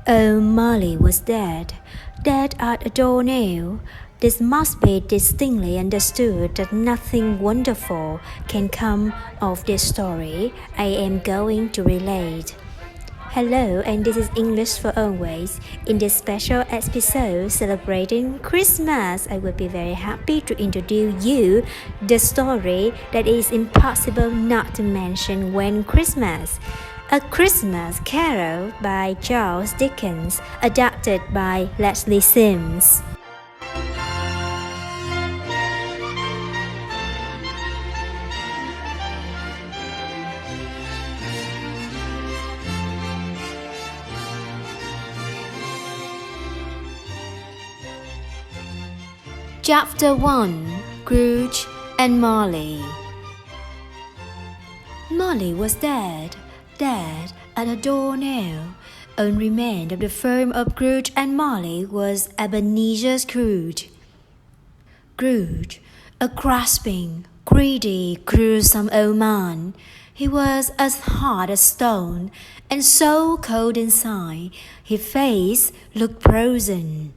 Oh, Marley was dead, dead at a doornail. This must be distinctly understood that nothing wonderful can come of this story I am going to relate. Hello, and this is English for Always. In this special episode celebrating Christmas, I will be very happy to introduce you the story that is impossible not to mention when Christmas. A Christmas Carol by Charles Dickens, adapted by Leslie Sims. Chapter 1. Scrooge and Marley. Marley was dead at a doornail. Only remained of the firm of Scrooge and Marley was Ebenezer Scrooge. Scrooge, a grasping, greedy, gruesome old man. He was as hard as stone, and so cold inside, his face looked frozen.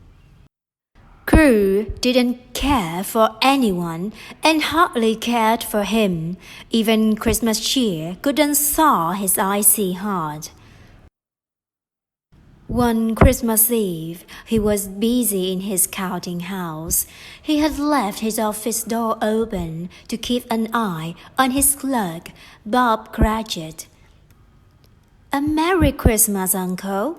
Scrooge didn't care for anyone and hardly cared for him. Even Christmas cheer couldn't thaw his icy heart. One Christmas Eve, he was busy in his counting house. He had left his office door open to keep an eye on his clerk, Bob Cratchit. "A Merry Christmas, Uncle!"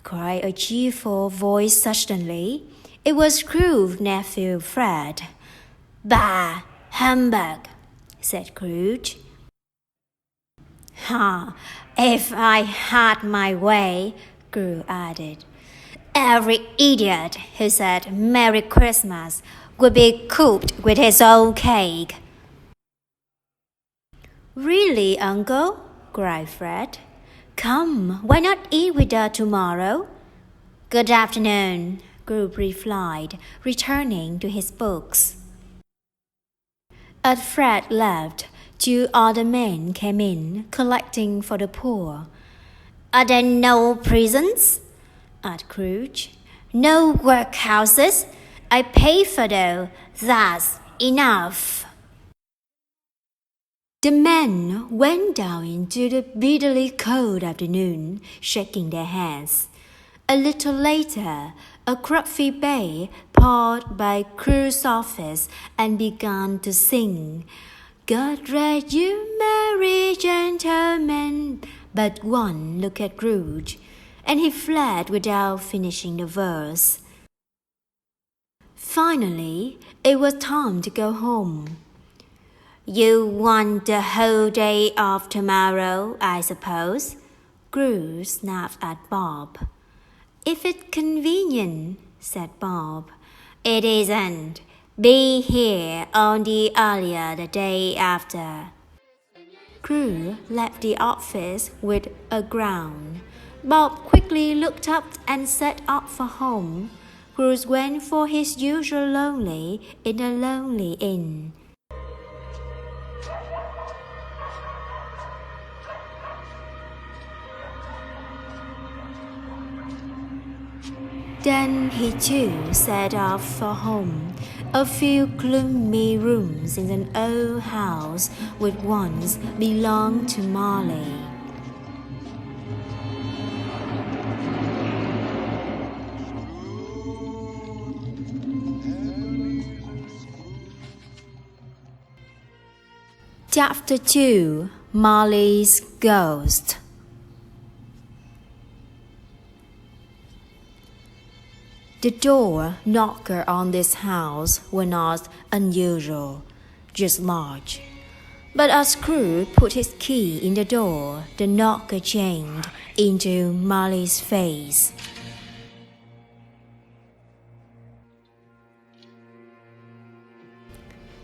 cried a cheerful voice suddenly. It was Scrooge's nephew Fred. "Bah! Humbug!" said Scrooge. "Ha! If I had my way," Scrooge added, "every idiot who said Merry Christmas would be cooped with his own cake." "Really, Uncle?" cried Fred. "Come, why not eat with us tomorrow?" "Good afternoon," Scrooge replied, returning to his books. As Fred left, two other men came in, collecting for the poor. "Are there no prisons?" asked Scrooge. "No workhouses? I pay for those. That's enough." The men went down into the bitterly cold afternoon, shaking their heads. A little later, a crafty bay poured by Scrooge's office and began to sing, "God rest you, merry gentlemen." But one looked at Scrooge, and he fled without finishing the verse. Finally, it was time to go home. "You want the whole day off tomorrow, I suppose?" Scrooge snapped at Bob. "If it's convenient," said Bob. "It isn't. Be here only earlier the day after." Scrooge left the office with a groan. Bob quickly looked up and set off for home. Scrooge went for his usual lonely in a lonely inn. Then he too set off for home. A few gloomy rooms in an old house which once belonged to Marley. Chapter 2. Marley's Ghost. The door knocker on this house were not unusual, just large. But as Scrooge put his key in the door, the knocker changed into Marley's face.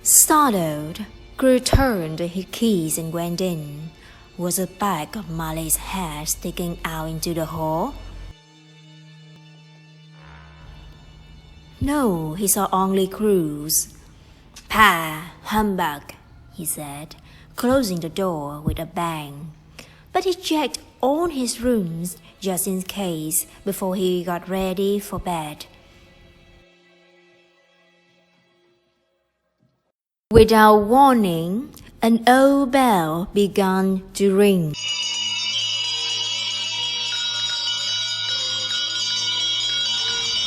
Startled, Scrooge turned his keys and went in. Was the back of Marley's head sticking out into the hall? No, he saw only Scrooge. "Pah! Humbug!" he said, closing the door with a bang. But he checked all his rooms just in case, before he got ready for bed. Without warning, an old bell began to ring.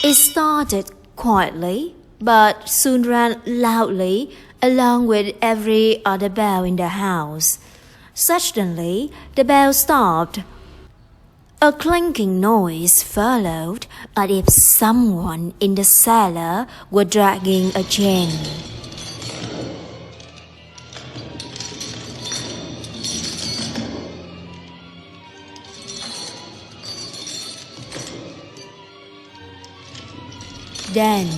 It started quietly, but soon rang loudly along with every other bell in the house. Suddenly, the bell stopped. A clinking noise followed, as if someone in the cellar were dragging a chain. Then,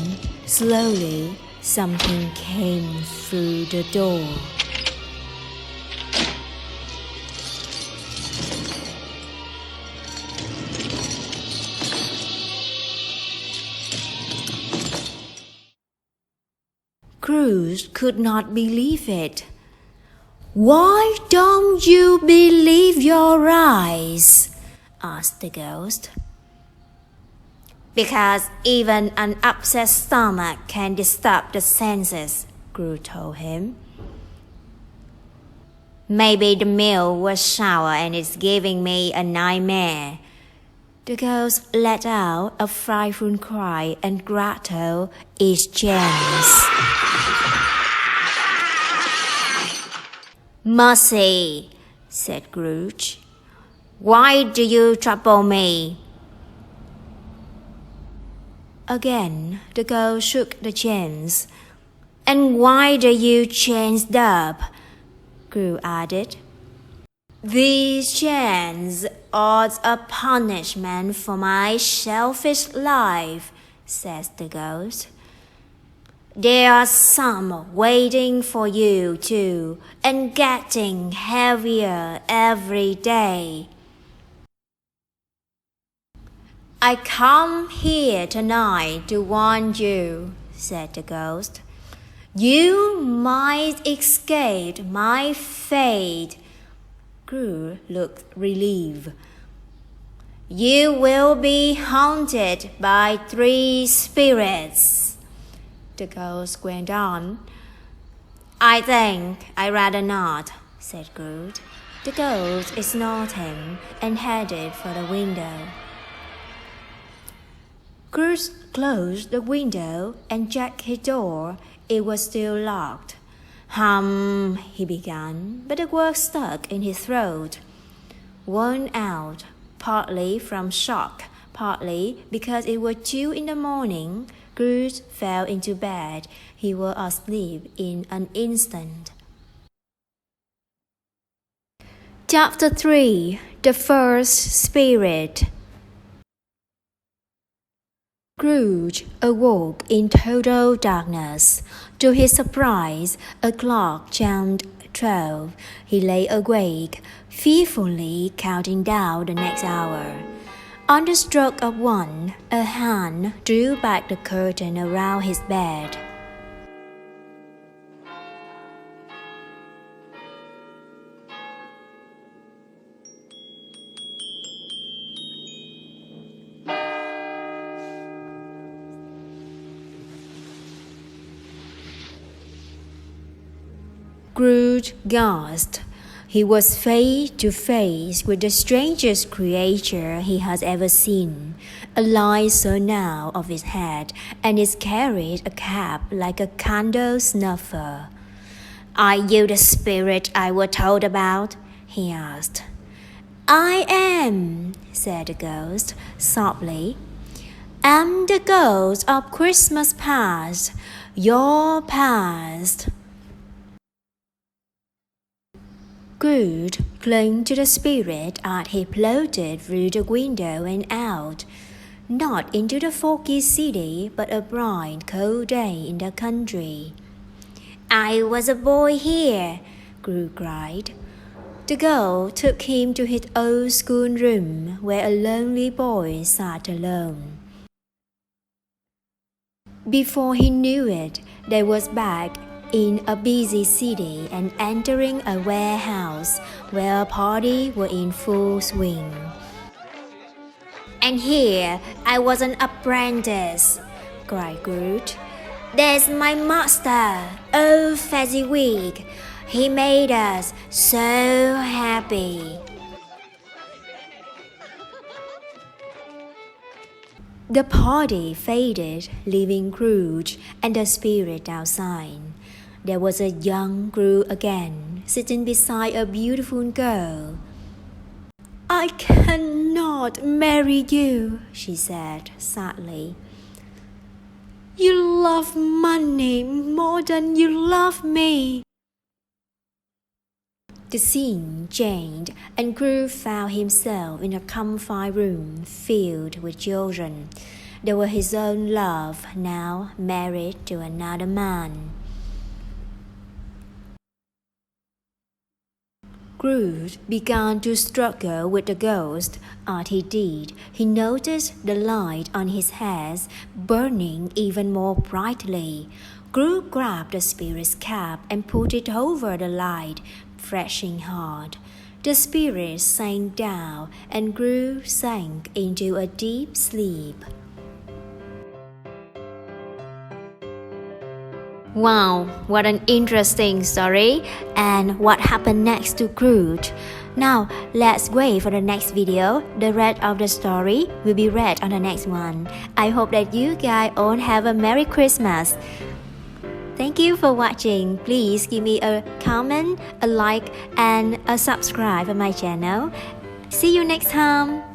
slowly, something came through the door. Scrooge could not believe it. "Why don't you believe your eyes?" asked the ghost. "Because even an upset stomach can disturb the senses," Scrooge told him. "Maybe the meal was sour and it's giving me a nightmare." The ghost let out a frightful cry and rattled its chains. "Mercy," said Scrooge. "Why do you trouble me?" Again, the ghost shook the chains. "And why do you chains up?" Scrooge added. "These chains are a punishment for my selfish life," says the ghost. "There are some waiting for you too, and getting heavier every day." "I come here tonight to warn you," said the ghost. "You might escape my fate." Scrooge looked relieved. "You will be haunted by 3 spirits," the ghost went on. "I think I'd rather not," said Scrooge. The ghost ignored him and headed for the window. Scrooge closed the window and checked his door. It was still locked. He began, but the word stuck in his throat. Worn out, partly from shock, partly because it was 2 in the morning, Scrooge fell into bed. He was asleep in an instant. Chapter 3. The First Spirit. Scrooge awoke in total darkness. To his surprise, a clock chimed 12. He lay awake, fearfully counting down the next hour. On the stroke of 1, a hand drew back the curtain around his bed. Scrooge gasped. He was face to face with the strangest creature he has ever seen. A light shone out of his head, and it carried a cap like a candle snuffer. "Are you the spirit I was told about?" he asked. "I am," said the ghost, softly. "I'm the ghost of Christmas past, your past." Scrooge clung to the spirit as he floated through the window and out, not into the foggy city, but a bright, cold day in the country. "I was a boy here," Scrooge cried. The girl took him to his old schoolroom, where a lonely boy sat alone. Before he knew it, they was back in a busy city and entering a warehouse where a party were in full swing. And here I was an apprentice, cried Scrooge. There's my master, old Fezziwig. He made us so happy. The party faded, leaving Scrooge and the spirit outside. There was a young Scrooge again, sitting beside a beautiful girl. I cannot marry you, she said sadly. You love money more than you love me. The scene changed, and Scrooge found himself in a comfy room filled with children. They were his own love, now married to another man. Scrooge began to struggle with the ghost. As he did, he noticed the light on his hairs burning even more brightly. Scrooge grabbed the spirit's cap and put it over the light, flashing hard. The spirit sank down, and Scrooge sank into a deep sleep. Wow, what an interesting story! And what happened next to Scrooge? Now, let's wait for the next video. The rest of the story will be read on the next one. I hope that you guys all have a Merry Christmas. Thank you for watching. Please give me a comment, a like, and a subscribe on my channel. See you next time.